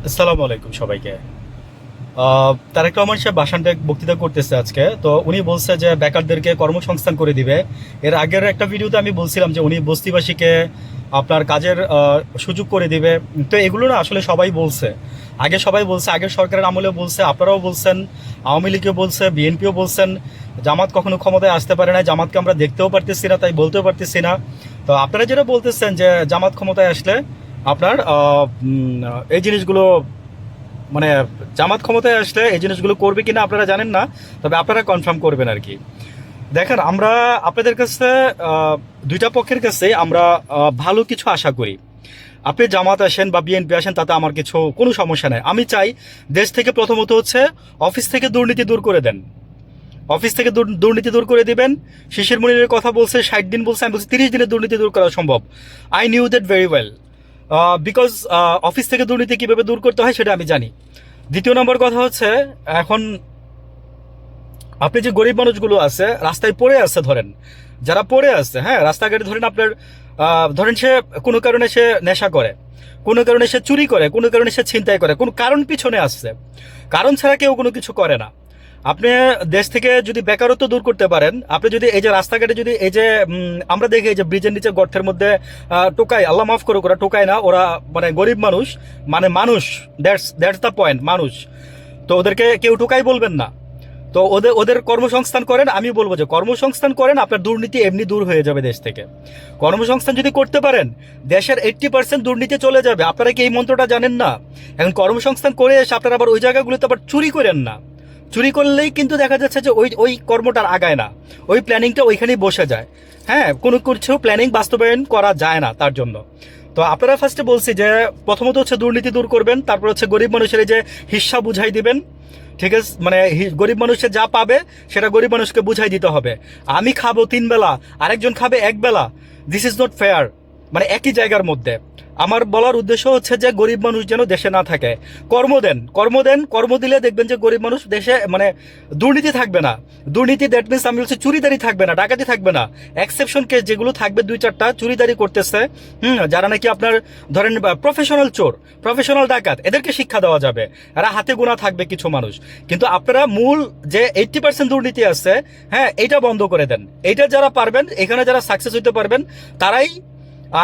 আসসালামু আলাইকুম সবাইকে। তারেক রহমান সাহেব বাসানটা বক্তৃতা করতেছে আজকে, তো উনি বলছে যে বেকারদেরকে কর্মসংস্থান করে দিবে। এর আগের একটা ভিডিওতে আমি বলছিলাম যে উনি বস্তিবাসীকে আপনার কাজের সুযোগ করে দিবে। তো এগুলো না আসলে সবাই বলছে, আগে সবাই বলছে, আগের সরকারের আমলেও বলছে, আপনারাও বলছেন, আওয়ামী লীগও বলছে, বিএনপিও বলছেন। জামাত কখনো ক্ষমতায় আসতে পারে না, জামাতকে আমরা দেখতেও পারতেছি না, তাই বলতেও পারতেছি না। তো আপনারা যেটা বলতেছেন যে জামাত ক্ষমতায় আসলে আপনার এই জিনিসগুলো মানে জামাত ক্ষমতায় আসলে এই জিনিসগুলো করবে কিনা আপনারা জানেন না, তবে আপনারা কনফার্ম করবেন আর কি। দেখেন, আমরা আপনাদের কাছে দুইটা পক্ষের কাছে আমরা ভালো কিছু আশা করি। আপনি জামাত আসেন বা বিএনপি আসেন, তাতে আমার কোনো সমস্যা নেই। আমি চাই দেশ থেকে প্রথমত হচ্ছে অফিস থেকে দুর্নীতি দূর করে দেন। অফিস থেকে দুর্নীতি দূর করে দিবেন। শিশির মনিরের কথা বলছে 60 দিন, বলছে আমি বলছি 30 দিনে দুর্নীতি দূর করা সম্ভব। I knew that very well, because office থেকে দুর্নীতি কিভাবে দূর করতে হয় সেটা আমি জানি। দ্বিতীয় নম্বর কথা হচ্ছে, এখন আপনি যে গরিব মানুষগুলো আছে রাস্তায় পড়ে আছে, ধরেন যারা পড়ে আছে, হ্যাঁ রাস্তাঘাটে ধরেন আপনার ধরেন সে কোনো কারণে সে নেশা করে, কোনো কারণে সে চুরি করে, কোনো কারণে সে ছিনতাই করে, কোনো কারণ পিছনে আসছে, কারণ ছাড়া কেউ কোনো কিছু করে না। আপনি দেশ থেকে যদি বেকারত্ব দূর করতে পারেন, আপনি যদি এই যে রাস্তাঘাটে যদি এই যে আমরা দেখি এই যে ব্রিজের নিচে গর্তের মধ্যে টোকাই, আল্লাহ মাফ করুক, ওরা টোকায় না, ওরা মানে গরিব মানুষ, মানে মানুষ, দ্যাটস দ্য পয়েন্ট, মানুষ। তো ওদেরকে কেউ টোকাই বলবেন না। তো ওদের ওদের কর্মসংস্থান করেন, আমি বলবো যে কর্মসংস্থান করেন, আপনার দুর্নীতি এমনি দূর হয়ে যাবে দেশ থেকে। কর্মসংস্থান যদি করতে পারেন, দেশের 80% দুর্নীতি চলে যাবে। আপনারা কি এই মন্ত্রটা জানেন না? এখন কর্মসংস্থান করে এসে আপনারা আবার ওই জায়গাগুলোতে আবার চুরি করেন না। চুরি করলেই কিন্তু দেখা যাচ্ছে যে ওই ওই কর্মটার আগায় না, ওই প্ল্যানিংটা ওইখানেই বসে যায়। হ্যাঁ, কোনো কিছু প্ল্যানিং বাস্তবায়ন করা যায় না তার জন্য। তো আপনারা ফার্স্টে বলছি যে প্রথমত হচ্ছে দুর্নীতি দূর করবেন, তারপর হচ্ছে গরিব মানুষের এই যে হিস্সা বুঝাই দিবেন। ঠিক আছে, মানে গরিব মানুষের যা পাবে সেটা গরিব মানুষকে বুঝাই দিতে হবে। আমি খাবো 3 বেলা, আরেকজন খাবে 1 বেলা, দিস ইজ নট ফেয়ার। মানে একই জায়গার মধ্যে আমার বলার উদ্দেশ্য হচ্ছে যে গরিব মানুষ যেন দেশে না থাকে। কর্ম দেন, কর্ম দেন, কর্ম দিলে দেখবেন যে গরিব মানুষ দেশে, মানে দুর্নীতি থাকবে না। দুর্নীতি দ্যাট মিনস আমি বলছি চুরিদারি থাকবে না, ডাকাতি থাকবে না। এক্সেপশন কেস যেগুলো থাকবে 2-4টা চুরিদারি করতেছে, যারা নাকি আপনার ধরেন প্রফেশনাল চোর, প্রফেশনাল ডাকাত, এদেরকে শিক্ষা দেওয়া যাবে। এরা হাতে গোনা থাকবে কিছু মানুষ। কিন্তু আপনারা মূল যে 80% দুর্নীতি আছে, হ্যাঁ এইটা বন্ধ করে দেন। এইটা যারা পারবেন, এখানে যারা সাকসেস হইতে পারবেন, তারাই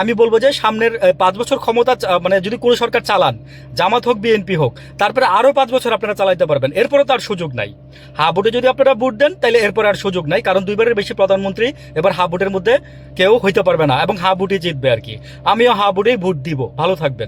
আমি বলবো যে সামনের 5 বছর ক্ষমতা মানে যদি কোনো সরকার চালান, জামাত হোক বিএনপি হোক, তারপরে আরো 5 বছর আপনারা চালাইতে পারবেন, এরপরে তার সুযোগ নাই। হা ভোটে যদি আপনারা ভোট দেন, তাহলে এরপর আর সুযোগ নাই, কারণ 2বারের বেশি প্রধানমন্ত্রী এবার হা ভোটের মধ্যে কেউ হইতে পারবে না, এবং হা ভোটে জিতবে আর কি। আমিও হা ভোটেই ভোট দিব। ভালো থাকবেন।